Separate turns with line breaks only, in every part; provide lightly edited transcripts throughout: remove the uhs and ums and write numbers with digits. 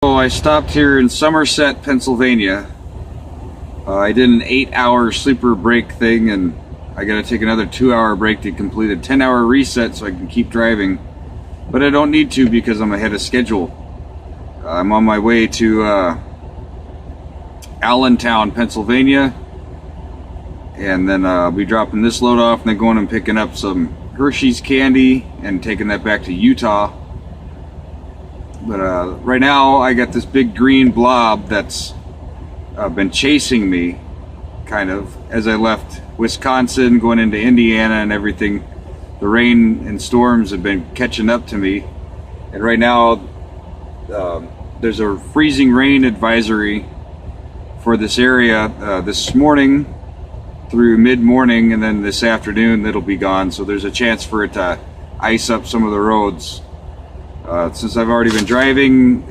So I stopped here in Somerset, Pennsylvania. I did an 8-hour sleeper break thing, and I gotta take another 2-hour break to complete a 10-hour reset so I can keep driving. But I don't need to because I'm ahead of schedule. I'm on my way to Allentown, Pennsylvania, and then I'll be dropping this load off and then going and picking up some Hershey's candy and taking that back to Utah. But right now I got this big green blob that's been chasing me, kind of, as I left Wisconsin going into Indiana and everything. The rain and storms have been catching up to me, and right now there's a freezing rain advisory for this area this morning through mid-morning, and then this afternoon it'll be gone, so there's a chance for it to ice up some of the roads. Since I've already been driving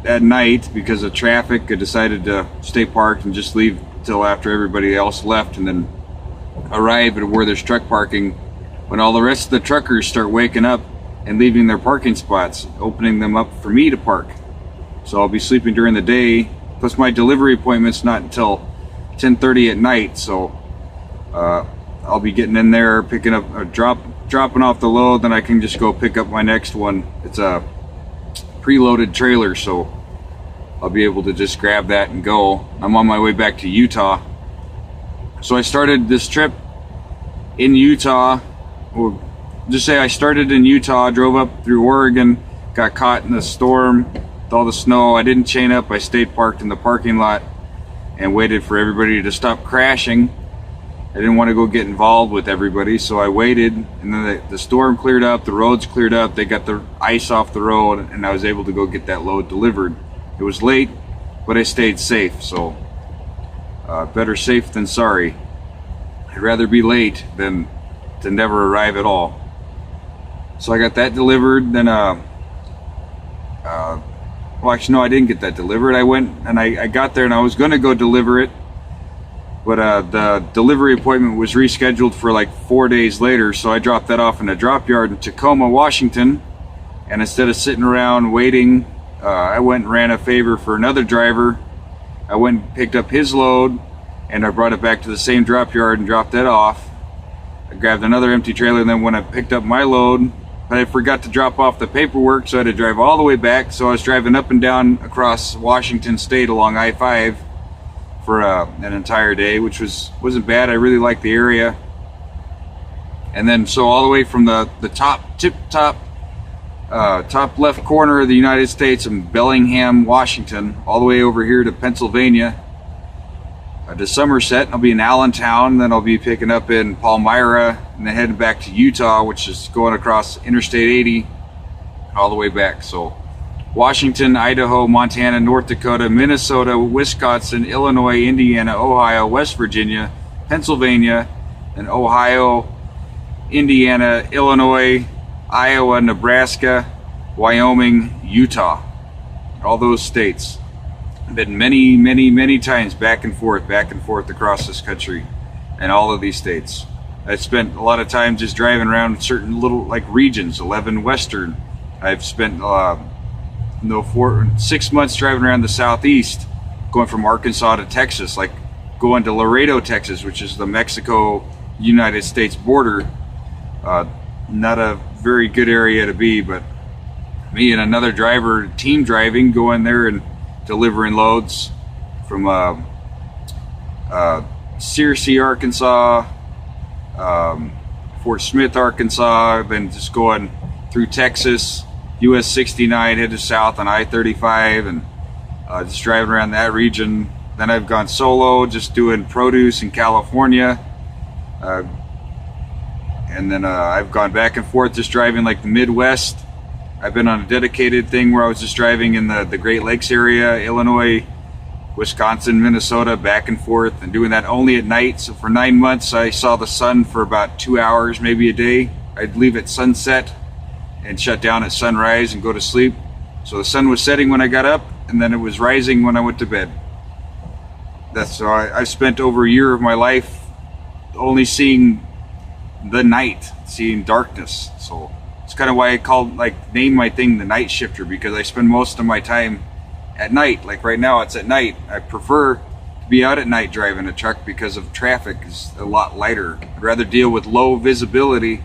at night because of traffic, I decided to stay parked and just leave till after everybody else left, and then arrive at where there's truck parking when all the rest of the truckers start waking up and leaving their parking spots, opening them up for me to park. So I'll be sleeping during the day, plus my delivery appointment's not until 10:30 at night, so I'll be getting in there, picking up a dropping off the load, then I can just go pick up my next one. It's a preloaded trailer, so I'll be able to just grab that and go. I'm on my way back to Utah. So I started this trip in Utah, or just say I started in Utah, drove up through Oregon, got caught in the storm with all the snow. I didn't chain up, I stayed parked in the parking lot and waited for everybody to stop crashing. I didn't want to go get involved with everybody, so I waited, and then the storm cleared up, the roads cleared up, they got the ice off the road, and I was able to go get that load delivered. It was late, but I stayed safe, so better safe than sorry. I'd rather be late than to never arrive at all. So I got that delivered, then well, actually no, I didn't get that delivered. I went and I got there and I was going to go deliver it, but the delivery appointment was rescheduled for like 4 days later, so I dropped that off in a drop yard in Tacoma, Washington, and instead of sitting around waiting, I went and ran a favor for another driver. I went and picked up his load, and I brought it back to the same drop yard and dropped that off. I grabbed another empty trailer, and then when I picked up my load, but I forgot to drop off the paperwork, so I had to drive all the way back. So I was driving up and down across Washington State along I-5 for an entire day, which wasn't bad. I really liked the area. And then so all the way from the top left corner of the United States in Bellingham, Washington, all the way over here to Pennsylvania, to Somerset, and I'll be in Allentown, then I'll be picking up in Palmyra, and then heading back to Utah, which is going across Interstate 80 all the way back. So Washington, Idaho, Montana, North Dakota, Minnesota, Wisconsin, Illinois, Indiana, Ohio, West Virginia, Pennsylvania, and Ohio, Indiana, Illinois, Iowa, Nebraska, Wyoming, Utah. All those states. I've been many times back and forth across this country and all of these states. I spent a lot of time just driving around certain little like regions, 11 Western. I've spent 6 months driving around the Southeast, going from Arkansas to Texas, like going to Laredo, Texas, which is the Mexico-United States border. Not a very good area to be, but me and another driver, team driving, going there and delivering loads from Searcy, Arkansas, Fort Smith, Arkansas, then just going through Texas, US 69, headed south on I-35, and just driving around that region. Then I've gone solo, just doing produce in California, and then I've gone back and forth just driving like the Midwest. I've been on a dedicated thing where I was just driving in the Great Lakes area, Illinois, Wisconsin, Minnesota, back and forth, and doing that only at night. So for 9 months, I saw the sun for about 2 hours, maybe a day. I'd leave at sunset and shut down at sunrise and go to sleep. So the sun was setting when I got up, and then it was rising when I went to bed. So I've spent over a year of my life only seeing the night, seeing darkness. So It's kind of why I named my thing the Night Shifter, because I spend most of my time at night. Like right now, it's at night. I prefer to be out at night driving a truck because of traffic is a lot lighter. I'd rather deal with low visibility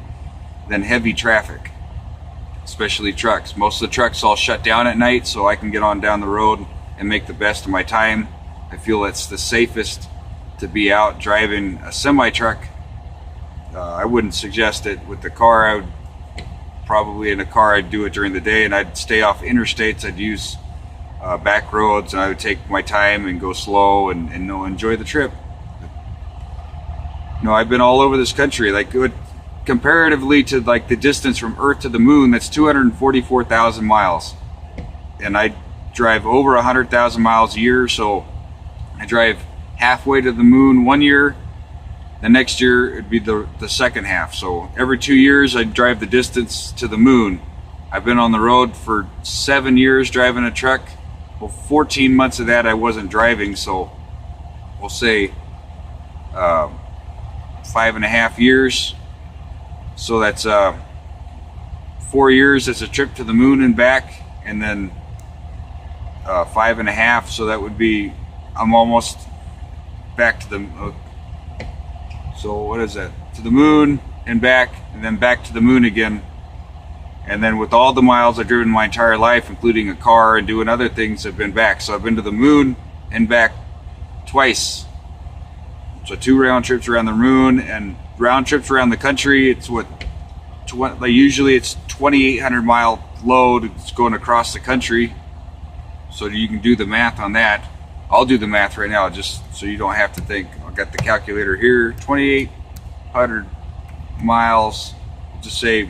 than heavy traffic, especially trucks. Most of the trucks all shut down at night, so I can get on down the road and make the best of my time. I feel it's the safest to be out driving a semi-truck. I wouldn't suggest it with the car. I would probably, in a car, I'd do it during the day, and I'd stay off interstates. I'd use back roads, and I would take my time and go slow and enjoy the trip. I've been all over this country. Comparatively to like the distance from Earth to the Moon, that's 244,000 miles, and I drive over 100,000 miles a year. So I drive halfway to the Moon one year. The next year it'd be the second half. So every 2 years I drive the distance to the Moon. I've been on the road for 7 years driving a truck. Well, 14 months of that I wasn't driving, so we'll say 5.5 years. So that's 4 years. That's a trip to the Moon and back, and then 5.5. So that would be, I'm almost back to the. So what is that? To the Moon and back, and then back to the Moon again. And then with all the miles I've driven my entire life, including a car and doing other things, I've been back. So I've been to the Moon and back twice. So 2 round trips around the Moon, and round trips around the country. It's usually it's 2,800 mile load. It's going across the country. So you can do the math on that. I'll do the math right now just so you don't have to think. I've got the calculator here. 2,800 miles. Just say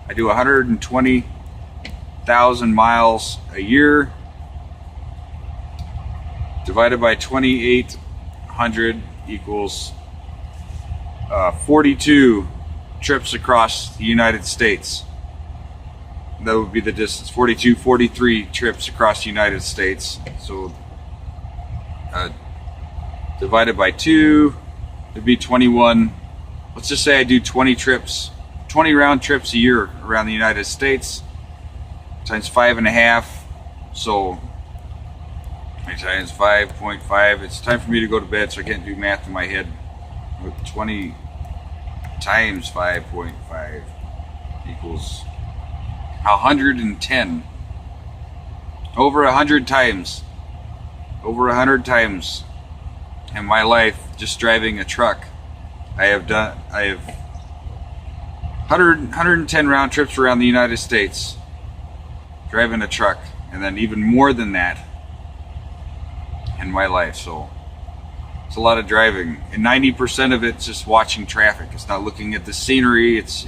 I do 120,000 miles a year. Divided by 2,800 equals 42 trips across the United States. That would be the distance. 43 trips across the United States. So divided by 2, it'd be 21. Let's just say I do 20 round trips a year around the United States, times 5.5. So times 5.5. It's time for me to go to bed, so I can't do math in my head. 20 times 5.5 equals 110. Over 100 times. Over 100 times in my life just driving a truck. I have 110 round trips around the United States driving a truck, and then even more than that in my life. So it's a lot of driving, and 90% of it's just watching traffic. It's not looking at the scenery. It's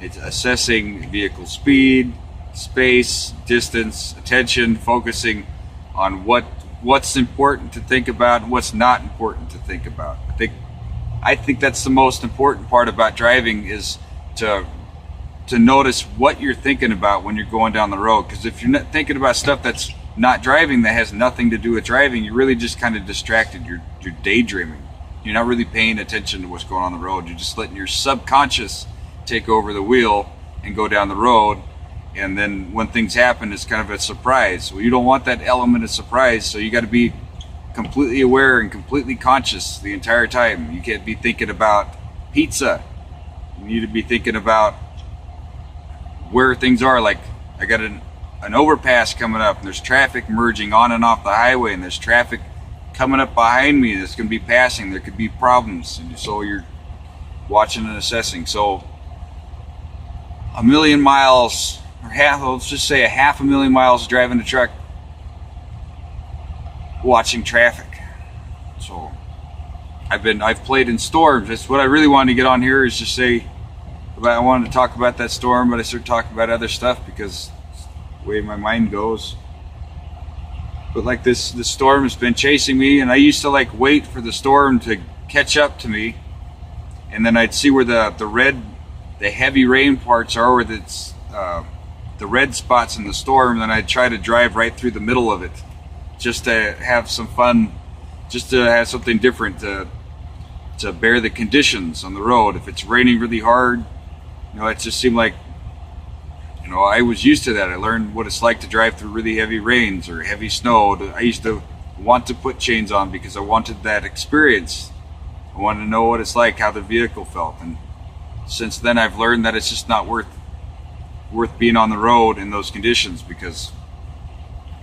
assessing vehicle speed, space, distance, attention, focusing on what's important to think about and what's not important to think about. I think that's the most important part about driving, is to notice what you're thinking about when you're going down the road. Because if you're not thinking about stuff that's not driving, that has nothing to do with driving, you're really just kind of distracted. You're daydreaming. You're not really paying attention to what's going on the road. You're just letting your subconscious take over the wheel and go down the road. And then when things happen, it's kind of a surprise. Well, you don't want that element of surprise, so you got to be completely aware and completely conscious the entire time. You can't be thinking about pizza. You need to be thinking about where things are. Like, I got an overpass coming up, and there's traffic merging on and off the highway, and there's traffic coming up behind me that's going to be passing. There could be problems, and so you're watching and assessing. So a million miles, or let's just say 500,000 miles driving a truck, watching traffic. So I've played in storms. That's what I really wanted to get on here, is just say about, I wanted to talk about that storm, but I started talking about other stuff because it's the way my mind goes. But like this storm has been chasing me, and I used to like wait for the storm to catch up to me, and then I'd see where the heavy rain parts are, where it's the red spots in the storm, and then I'd try to drive right through the middle of it, just to have some fun, just to have something different to bear the conditions on the road. If it's raining really hard, it just seemed like You know, I was used to that. I learned what it's like to drive through really heavy rains or heavy snow. I used to want to put chains on because I wanted that experience. I wanted to know what it's like, how the vehicle felt. And since then I've learned that it's just not worth being on the road in those conditions, because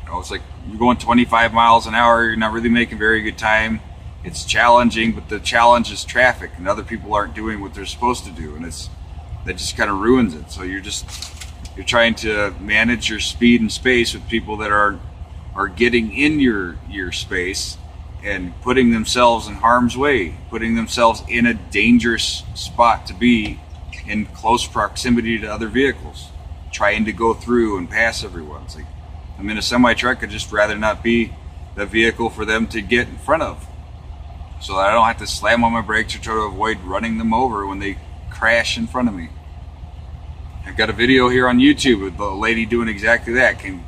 you know, it's like you're going 25 miles an hour, you're not really making very good time. It's challenging, but the challenge is traffic and other people aren't doing what they're supposed to do, and that just kind of ruins it. So you're trying to manage your speed and space with people that are getting in your space and putting themselves in harm's way, putting themselves in a dangerous spot to be in close proximity to other vehicles, trying to go through and pass everyone. It's like, I'm in a semi truck, I'd just rather not be the vehicle for them to get in front of, so that I don't have to slam on my brakes or try to avoid running them over when they crash in front of me. I've got a video here on YouTube with a lady doing exactly that. Came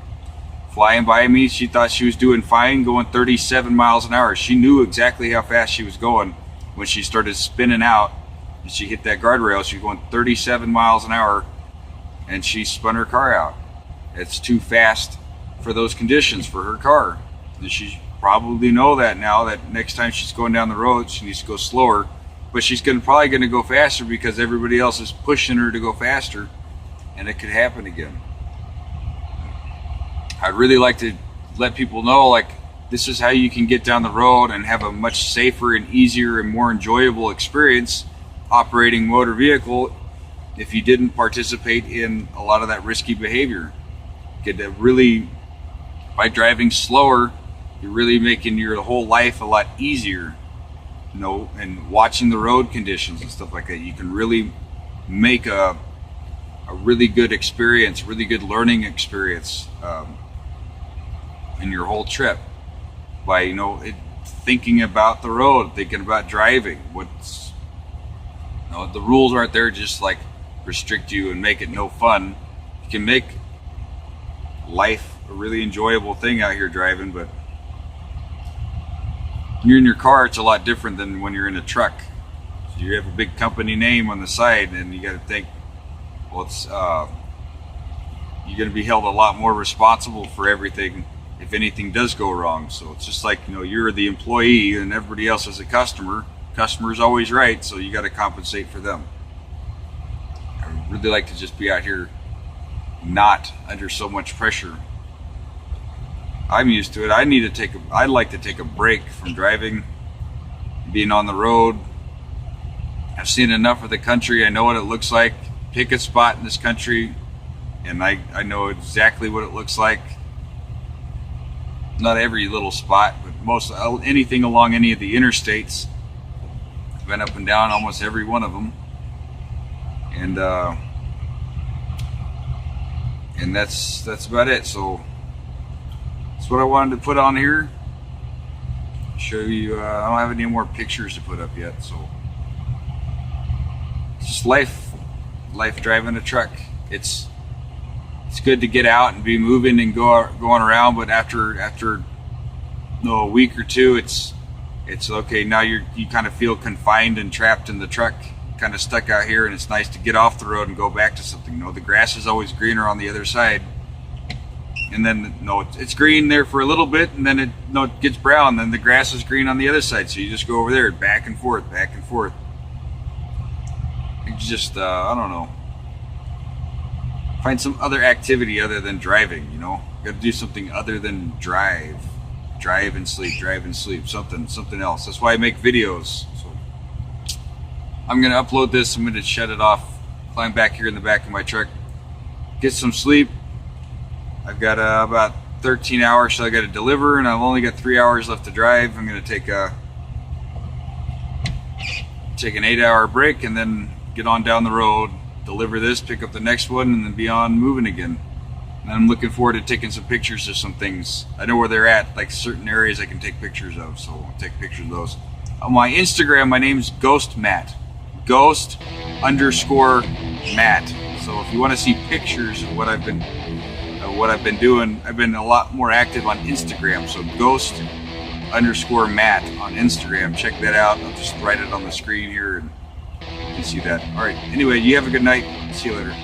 flying by me. She thought she was doing fine, going 37 miles an hour. She knew exactly how fast she was going when she started spinning out and she hit that guardrail. She was going 37 miles an hour and she spun her car out. It's too fast for those conditions for her car. And she probably know that now, that next time she's going down the road, she needs to go slower. But she's probably going to go faster because everybody else is pushing her to go faster, and it could happen again. I'd really like to let people know, like, this is how you can get down the road and have a much safer and easier and more enjoyable experience operating motor vehicle if you didn't participate in a lot of that risky behavior. By driving slower, you're really making your whole life a lot easier, you know, and watching the road conditions and stuff like that. You can really make a really good experience, really good learning experience in your whole trip by, you know, thinking about the road, thinking about driving. The rules aren't there just like restrict you and make it no fun. You can make life a really enjoyable thing out here driving, but when you're in your car, it's a lot different than when you're in a truck. So you have a big company name on the side, and you got to think, well, you're going to be held a lot more responsible for everything if anything does go wrong. So it's just like, you know, you're the employee and everybody else is a customer. Customer's always right, so you got to compensate for them. I really like to just be out here not under so much pressure. I'm used to it. I'd like to take a break from driving, being on the road. I've seen enough of the country. I know what it looks like. Pick a spot in this country and I know exactly what it looks like. Not every little spot, but anything along any of the interstates. I've been up and down almost every one of them, and that's about it. So that's what I wanted to put on here. Show you. I don't have any more pictures to put up yet, so it's just life driving a truck. It's good to get out and be moving and going around, but after a week or two, it's okay. Now you kind of feel confined and trapped in the truck, kind of stuck out here, and it's nice to get off the road and go back to something. You know, the grass is always greener on the other side, and then it's green there for a little bit, and then it gets brown, then the grass is green on the other side, so you just go over there back and forth. It's just I don't know, find some other activity other than driving. You know, got to do something other than drive and sleep, something else. That's why I make videos. So I'm gonna upload this, I'm gonna shut it off, climb back here in the back of my truck, get some sleep. I've got about 13 hours so I got to deliver, and I've only got 3 hours left to drive. I'm gonna take an 8-hour break and then get on down the road, deliver this, pick up the next one, and then be on moving again. And I'm looking forward to taking some pictures of some things. I know where they're at, like certain areas I can take pictures of, so I'll take pictures of those. On my Instagram, my name's Ghost Matt. Ghost_Matt. So if you want to see pictures of what I've been doing, I've been a lot more active on Instagram. So Ghost_Matt on Instagram. Check that out. I'll just write it on the screen here and you can see that. All right. Anyway, you have a good night. See you later.